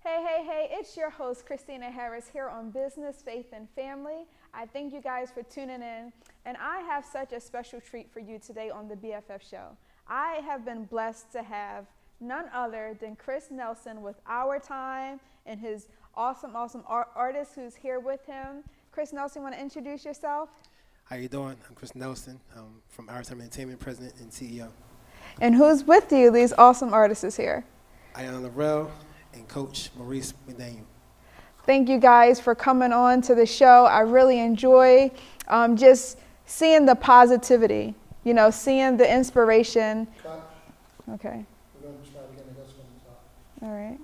Hey, it's your host, Christina Harris, here on Business, Faith, and Family. I thank you guys for tuning in, and I have such a special treat for you today on the BFF show. I have been blessed to have none other than Chris Nelson with Our Time and his awesome artist who's here with him. Chris Nelson, want to introduce yourself? How you doing? I'm Chris Nelson. I'm from Our Time Entertainment, President and CEO. And who's with you, these awesome artists here? Ayanna and Coach Maurice McDaniel. Thank you guys for coming on to the show. I really enjoy just seeing the positivity, seeing the inspiration. Okay. We're going to try to get it from the top. All right.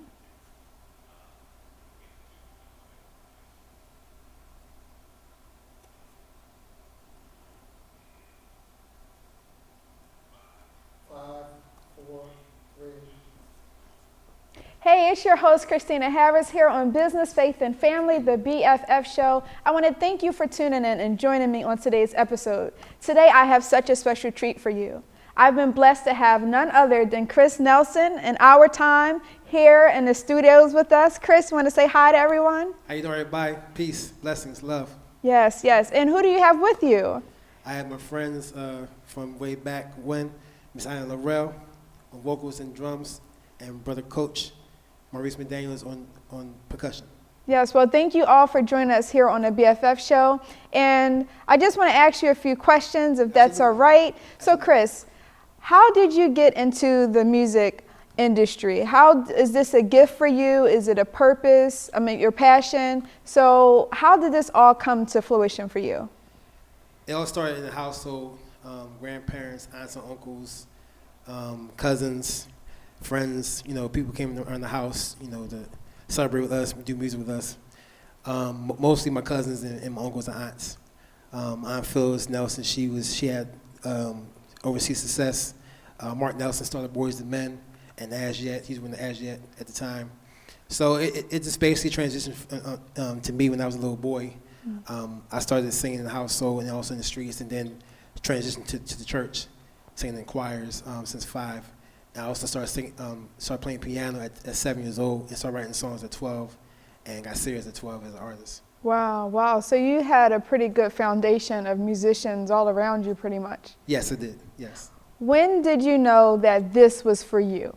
Hey, it's your host, Christina Harris, here on Business, Faith, and Family, the BFF show. I want to thank you for tuning in and joining me on today's episode. Today, I have such a special treat for you. I've been blessed to have none other than Chris Nelson and Our Time here in the studios with us. Chris, you want to say hi to everyone? How you doing, everybody? Peace, blessings, love. Yes. And who do you have with you? I have my friends from way back when, Miss Ayanna on vocals and drums, and brother Coach Maurice McDaniel is on percussion. Yes, well, thank you all for joining us here on the BFF show. And I just want to ask you a few questions, if that's all right. So, Chris, how did you get into the music industry? How is this a gift for you? Is it a purpose? Your passion? So how did this all come to fruition for you? It all started in the household, grandparents, aunts and uncles, cousins, friends, people came around the house, to celebrate with us, do music with us. Mostly my cousins and my uncles and aunts. Aunt Phyllis Nelson, she had overseas success. Mark Nelson started Boys to Men and As Yet. He was winning As Yet at the time. So it just basically transitioned to me when I was a little boy. I started singing in the household and also in the streets, and then transitioned to the church, singing in choirs since 5. I also started playing piano at 7 years old, and started writing songs at 12, and got serious at 12 as an artist. Wow. So you had a pretty good foundation of musicians all around you pretty much. Yes, I did, yes. When did you know that this was for you?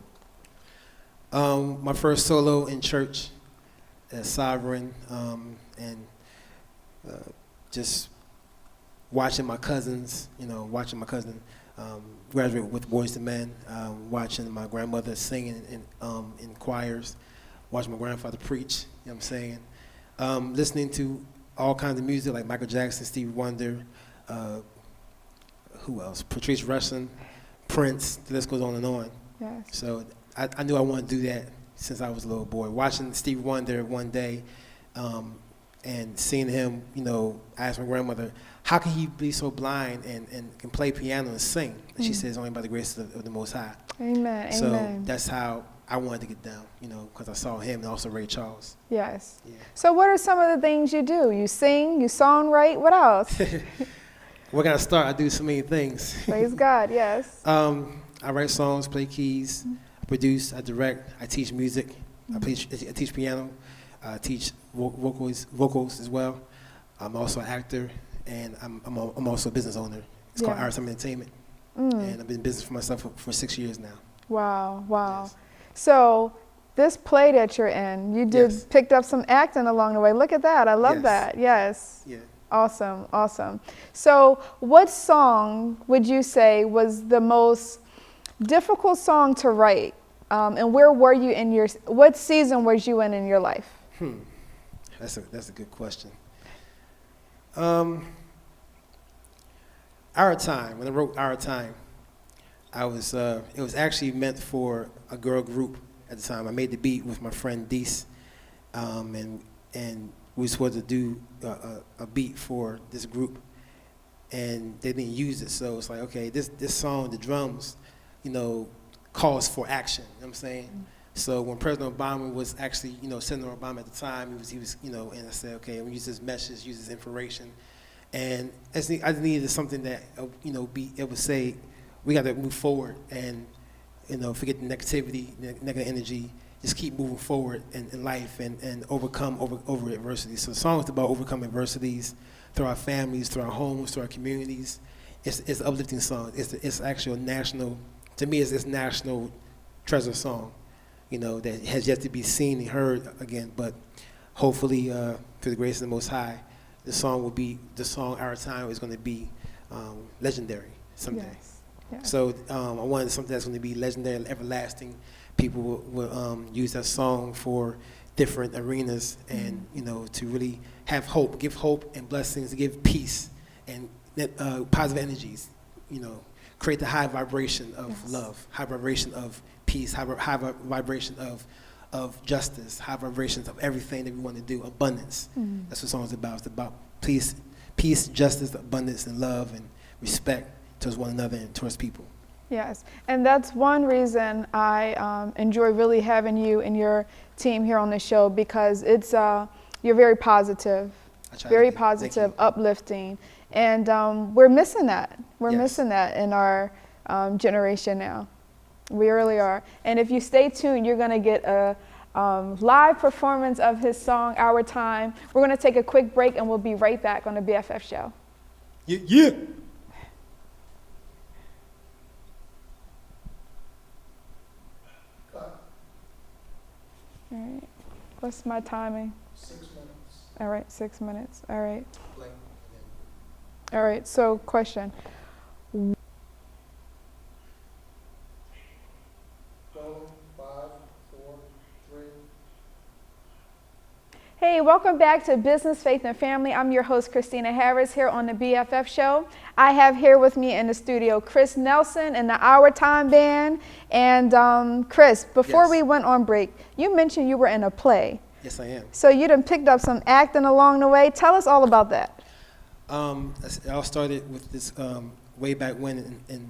My first solo in church as Sovereign, and just watching my cousins, graduate with Boys to Men, watching my grandmother singing in choirs, watching my grandfather preach, listening to all kinds of music like Michael Jackson, Stevie Wonder, who else? Patrice Rushen, Prince, the list goes on and on. Yes. So I knew I wanted to do that since I was a little boy. Watching Stevie Wonder one day, and seeing him, I asked my grandmother, how can he be so blind and can play piano and sing? And she says, only by the grace of the Most High. Amen. So that's how I wanted to get down, because I saw him and also Ray Charles. Yes. Yeah. So what are some of the things you do? You sing, you songwrite, what else? Where can I start? I do so many things. Praise God, yes. I write songs, play keys, I produce, I direct, I teach music, I teach piano, I teach vocals as well. I'm also an actor, and I'm also a business owner. It's called Our Time Entertainment, and I've been in business for myself for 6 years now. Wow. Yes. So this play that you're in, you picked up some acting along the way. Look at that. I love that. Yes. Yeah. Awesome. So what song would you say was the most difficult song to write? And where were you what season was you in your life? That's a good question. Our Time, when I wrote Our Time, it was actually meant for a girl group at the time. I made the beat with my friend Deese, and we were supposed to do a beat for this group, and they didn't use it, so it's like, okay, this song, the drums, calls for action, you know what I'm saying? So when President Obama was actually, Senator Obama at the time, he was, and I said, okay, I'm gonna use this message, use this inspiration, and I just needed something that, it would say, we got to move forward and, forget the negativity, negative energy, just keep moving forward in life and overcome over adversity. So the song is about overcoming adversities through our families, through our homes, through our communities. It's an uplifting song. It's actually a national, to me, it's national treasure song, that has yet to be seen and heard again. But hopefully, through the grace of the Most High, the song Our Time is going to be legendary someday. Yes. So I wanted something that's going to be legendary and everlasting. People will use that song for different arenas and, to really have hope, give hope and blessings, give peace and positive energies, create the high vibration of love, high vibration of peace, high vibration of justice, high vibrations of everything that we want to do, abundance. That's what the song is about. It's about peace, justice, abundance, and love and respect towards one another and towards people. Yes, and that's one reason I enjoy really having you and your team here on the show, because it's you're very positive, uplifting, and we're missing that. We're missing that in our generation now. We really are. And if you stay tuned, you're going to get a live performance of his song, Our Time. We're going to take a quick break, and we'll be right back on the BFF show. Yeah. All right. What's my timing? 6 minutes. All right, 6 minutes. All right. All right, so question. Go, 5, 4, 3. Hey, welcome back to Business, Faith, and Family. I'm your host, Christina Harris, here on the BFF show. I have here with me in the studio Chris Nelson and the Our Time Band. And Chris, before we went on break, you mentioned you were in a play. Yes, I am. So you done picked up some acting along the way. Tell us all about that. It all started with this way back when in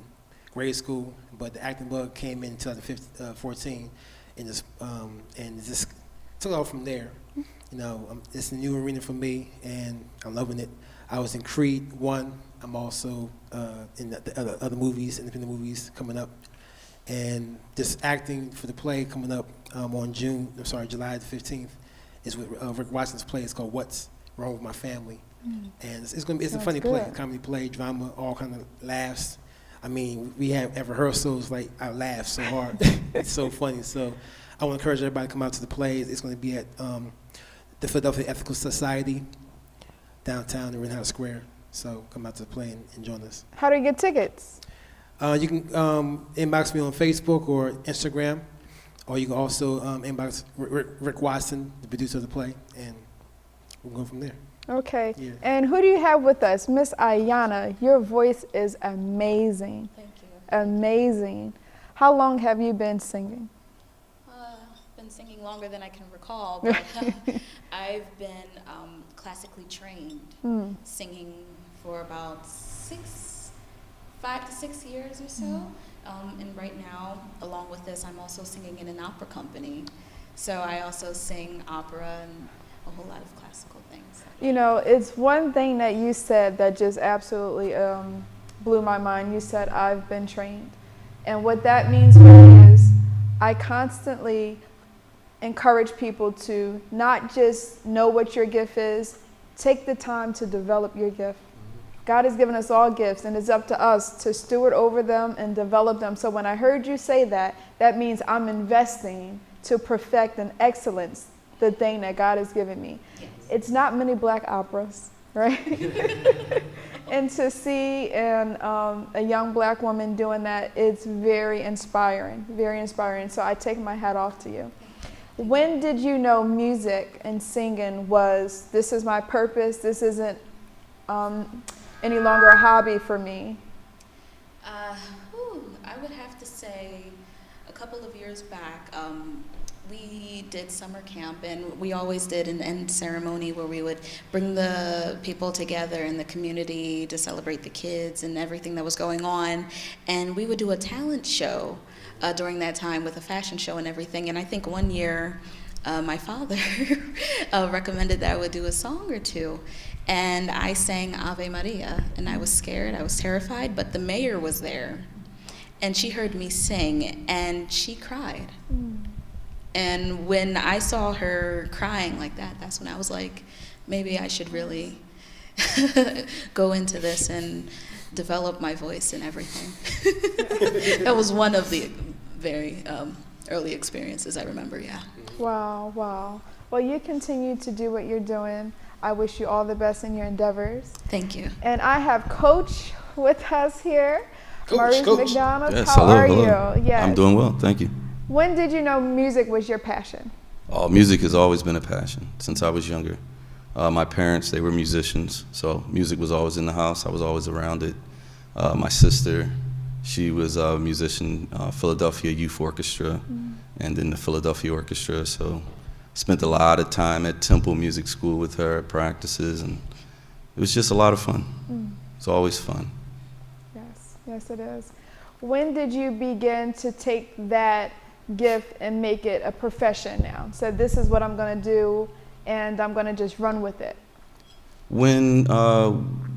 grade school, but the acting bug came in 2014, and it just took off from there. It's a new arena for me, and I'm loving it. I was in Creed 1. I'm also in the other movies, independent movies coming up, and just acting for the play coming up on July the 15th is with Rick Watson's play. It's called What's Wrong with My Family. And it's a funny play, comedy play, drama, all kind of laughs. I mean, we have at rehearsals, like, I laugh so hard. It's so funny. So I want to encourage everybody to come out to the play. It's going to be at the Philadelphia Ethical Society downtown in Rittenhouse Square. So come out to the play and join us. How do you get tickets? You can inbox me on Facebook or Instagram, or you can also inbox Rick Watson, the producer of the play, and we'll go from there. Okay. Yeah. And who do you have with us? Miss Ayanna, your voice is amazing. Thank you. Amazing. How long have you been singing? Been singing longer than I can recall, but I've been classically trained, singing for about 5 to 6 years or so. And right now, along with this, I'm also singing in an opera company. So I also sing opera and a whole lot of classical things. It's one thing that you said that just absolutely blew my mind. You said, I've been trained. And what that means for me is I constantly encourage people to not just know what your gift is, take the time to develop your gift. God has given us all gifts, and it's up to us to steward over them and develop them. So when I heard you say that, that means I'm investing to perfect and excellence the thing that God has given me. Yes. It's not many black operas, right? And to see a young black woman doing that, it's very inspiring, very inspiring. So I take my hat off to you. When did you know music and singing was, this is my purpose, this isn't any longer a hobby for me? I would have to say a couple of years back, we did summer camp, and we always did an end ceremony where we would bring the people together in the community to celebrate the kids and everything that was going on. And we would do a talent show during that time with a fashion show and everything. And I think one year, my father recommended that I would do a song or two. And I sang Ave Maria, and I was scared, I was terrified, but the mayor was there. And she heard me sing, and she cried. And when I saw her crying like that, that's when I was like, maybe I should really go into this and develop my voice and everything. That was one of the very early experiences I remember, yeah. Wow, wow. Well, you continue to do what you're doing. I wish you all the best in your endeavors. Thank you. And I have Coach with us here, Maurice Coach. McDonald. Yes, How hello, are hello. you? Yes. I'm doing well, thank you. When did you know music was your passion? Oh, music has always been a passion since I was younger. My parents, they were musicians, so music was always in the house. I was always around it. My sister, she was a musician, Philadelphia Youth Orchestra, and then the Philadelphia Orchestra. So spent a lot of time at Temple Music School with her at practices, and it was just a lot of fun. It's always fun. Yes, yes it is. When did you begin to take that gift and make it a profession now? So this is what I'm going to do, and I'm going to just run with it. When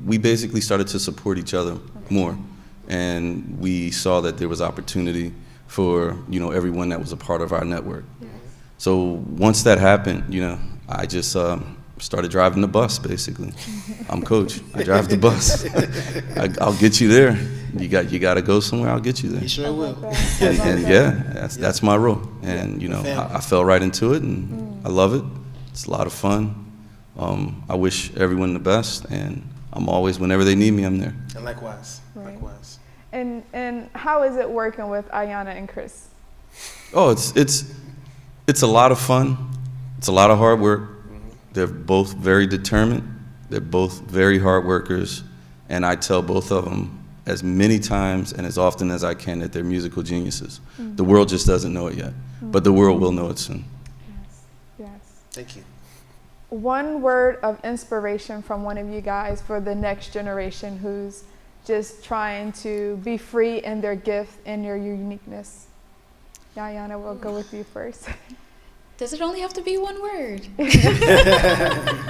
we basically started to support each other more, and we saw that there was opportunity for everyone that was a part of our network. Yes. So once that happened, I just started driving the bus. Basically, I'm Coach. I drive the bus. I'll get you there. You got to go somewhere. I'll get you there. You sure will. And yeah, that's my role. And I fell right into it, and I love it. It's a lot of fun. I wish everyone the best, and I'm always, whenever they need me, I'm there. And likewise. Right. Likewise. And how is it working with Ayanna and Chris? Oh, it's a lot of fun. It's a lot of hard work. They're both very determined. They're both very hard workers, and I tell both of them as many times and as often as I can that they're musical geniuses. The world just doesn't know it yet, but the world will know it soon. Yes, yes. Thank you. One word of inspiration from one of you guys for the next generation who's just trying to be free in their gift and their uniqueness. Ayanna, we'll go with you first. Does it only have to be one word?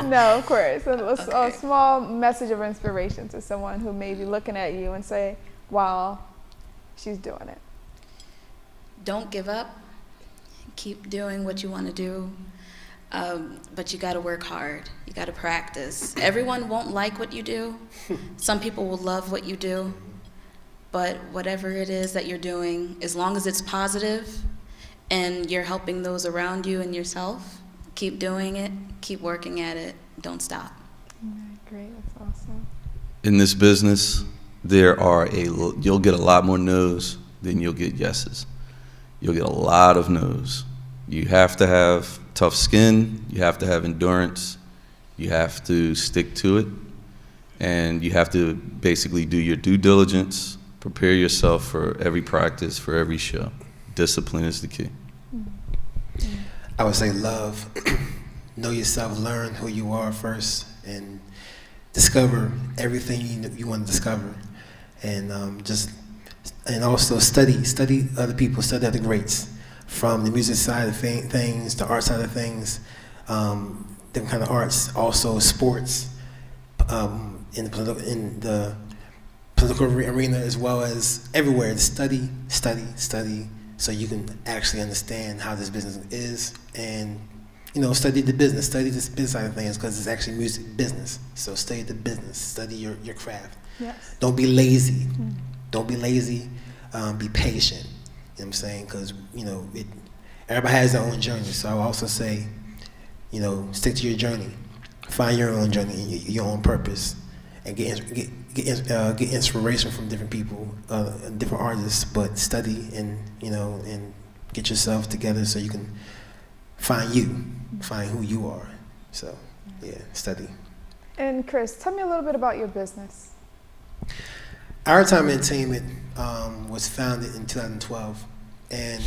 No, of course. A Okay. small message of inspiration to someone who may be looking at you and say, wow, she's doing it. Don't give up. Keep doing what you want to do. But you got to work hard. You got to practice. Everyone won't like what you do. Some people will love what you do. But whatever it is that you're doing, as long as it's positive and you're helping those around you and yourself, keep doing it, keep working at it, don't stop. Great, that's awesome. In this business, you'll get a lot more no's than you'll get yeses. You'll get a lot of no's. You have to have tough skin, you have to have endurance, you have to stick to it, and you have to basically do your due diligence, prepare yourself for every practice, for every show. Discipline is the key. I would say love. Know yourself, learn who you are first, and discover everything you want to discover. And also study other people, study other greats. From the music side of things, the art side of things, different kind of arts, also sports, in the political arena as well as everywhere. Study, so you can actually understand how this business is, and study the business side of things, because it's actually music business. So study the business, study your craft. Yes. Don't be lazy. Don't be lazy. Be patient. You know what I'm saying? Because, everybody has their own journey. So I would also say, stick to your journey. Find your own journey, your own purpose, and get inspiration from different people, different artists, but study and get yourself together so you can find who you are. So, yeah, study. And Chris, tell me a little bit about your business. Our Time Entertainment was founded in 2012, and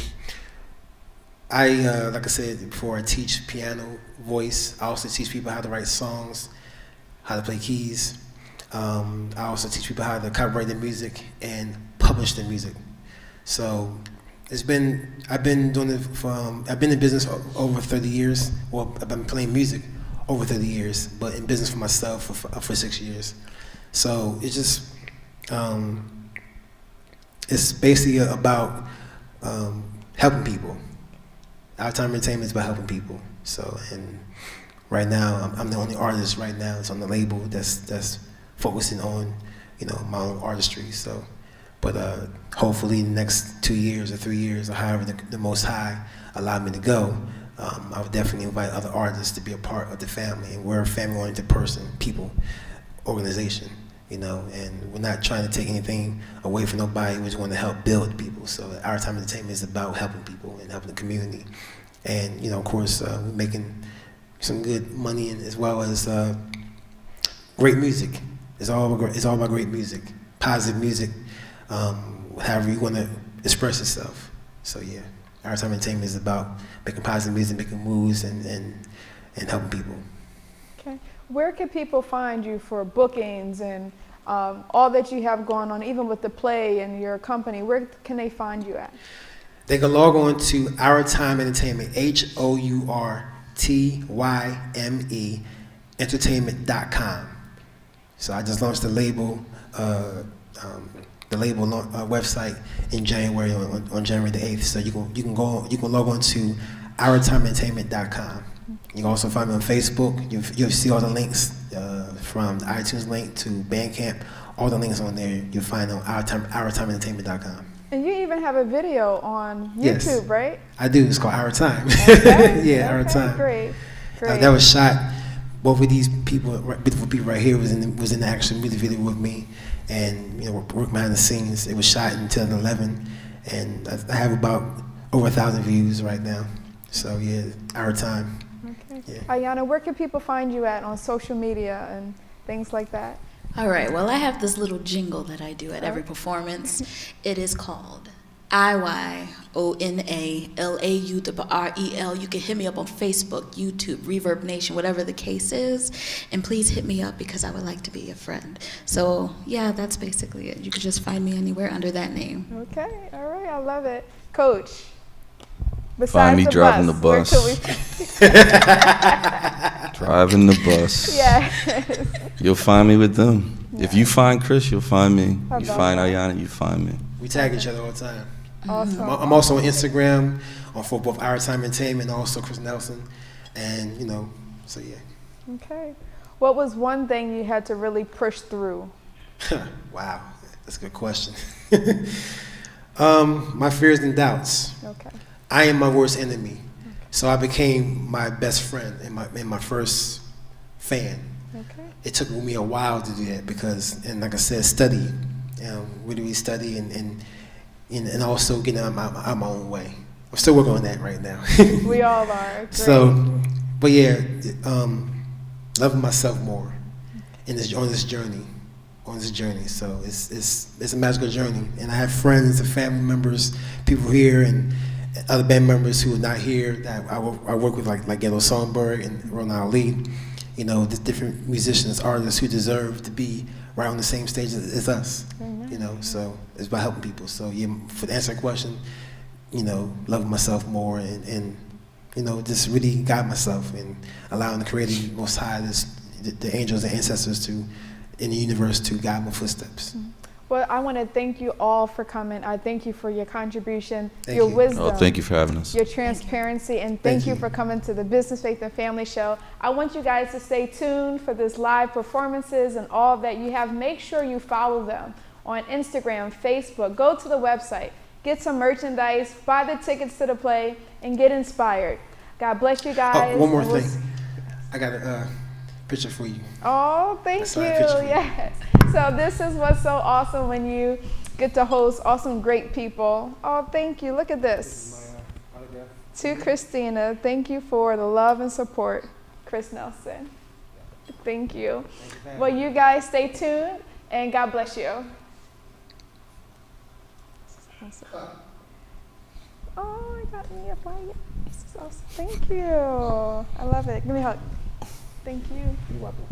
I, like I said before, I teach piano, voice. I also teach people how to write songs, how to play keys. I also teach people how to copyright their music and publish their music. So I've been doing it I've been in business over 30 years. Well, I've been playing music over 30 years, but in business for myself for 6 years. So it's just, it's basically about helping people. Our Time Entertainment is about helping people. So, and right now, I'm the only artist right now that's on the label that's focusing on, my own artistry. So, but hopefully, in the next 2 years or 3 years, or however the Most High allowed me to go, I would definitely invite other artists to be a part of the family. And we're a family-oriented organization, and we're not trying to take anything away from nobody. We just want to help build people. So Our Time Entertainment is about helping people and helping the community. And, of course, we're making some good money, and as well as great music. It's all about great music, positive music, however you want to express yourself. So yeah, Our Time Entertainment is about making positive music, making moves, and helping people. Okay. Where can people find you for bookings and all that you have going on, even with the play and your company? Where can they find you at? They can log on to Our Time Entertainment, HOURTYME, entertainment.com. So I just launched the label website in January on January the 8th. So you can log on to OurTimeEntertainment.com. You can also find me on Facebook. You'll see all the links from the iTunes link to Bandcamp. All the links on there you'll find on OurTimeEntertainment.com. And you even have a video on YouTube, Yes. right? I do. It's called Our Time. Okay. Yeah, Our Okay, Time. Great. That was shot. Both of these beautiful people right here was in the actual music video with me, and work behind the scenes. It was shot in 2011, and I have about over 1,000 views right now. So yeah, Our Time. Okay. Yeah. Ayanna, where can people find you at on social media and things like that? All right, well, I have this little jingle that I do at every performance. It is called IYONALAUREL. You can hit me up on Facebook, YouTube, Reverb Nation, whatever the case is. And please hit me up because I would like to be your friend. So, yeah, that's basically it. You can just find me anywhere under that name. Okay, all right, I love it. Coach, besides Find me the driving the where bus. could we- Driving the bus. Yes. You'll find me with them. If you find Chris, you'll find me. I You love find that. Ayanna, you find me. We tag each other all the time. Awesome. I'm also on Instagram for both Our Time Entertainment and also Chris Nelson, and so yeah. Okay. What was one thing you had to really push through? Wow, that's a good question. My fears and doubts. Okay. I am my worst enemy, so I became my best friend and my first fan. Okay. It took me a while to do that because, and like I said, study. Really study and also getting out my own way. I'm still working on that right now. We all are. Great. So, but yeah, loving myself more on this journey. So it's a magical journey, and I have friends and family members, people here, and other band members who are not here that I work with, like Ghetto Songbird and Ronald Ali. The different musicians, artists who deserve to be right on the same stage as us. So it's about helping people. So yeah, to answer your question, loving myself more and just really guide myself and allowing the Creator Most High, the angels and ancestors in the universe to guide my footsteps. Well, I want to thank you all for coming. I thank you for your contribution, Thank your you. wisdom. Oh, thank you for having us. Your transparency, and Thank thank you you. for coming to the Business, Faith, and Family Show. I want you guys to stay tuned for this live performances and all that you have. Make sure you follow them on Instagram, Facebook. Go to the website, get some merchandise, buy the tickets to the play, and get inspired. God bless you guys. Oh, one more and we'll thing. I got a picture for you. Oh, thank you. signed picture for you. Yes. So this is what's so awesome when you get to host awesome, great people. Oh, thank you. Look at this. My autograph. To Christina, thank you for the love and support, Chris Nelson. Thank you. Well, you guys stay tuned, and God bless you. Oh, I got me a flyer. This is awesome. Thank you. I love it. Give me a hug. Thank you. You're welcome.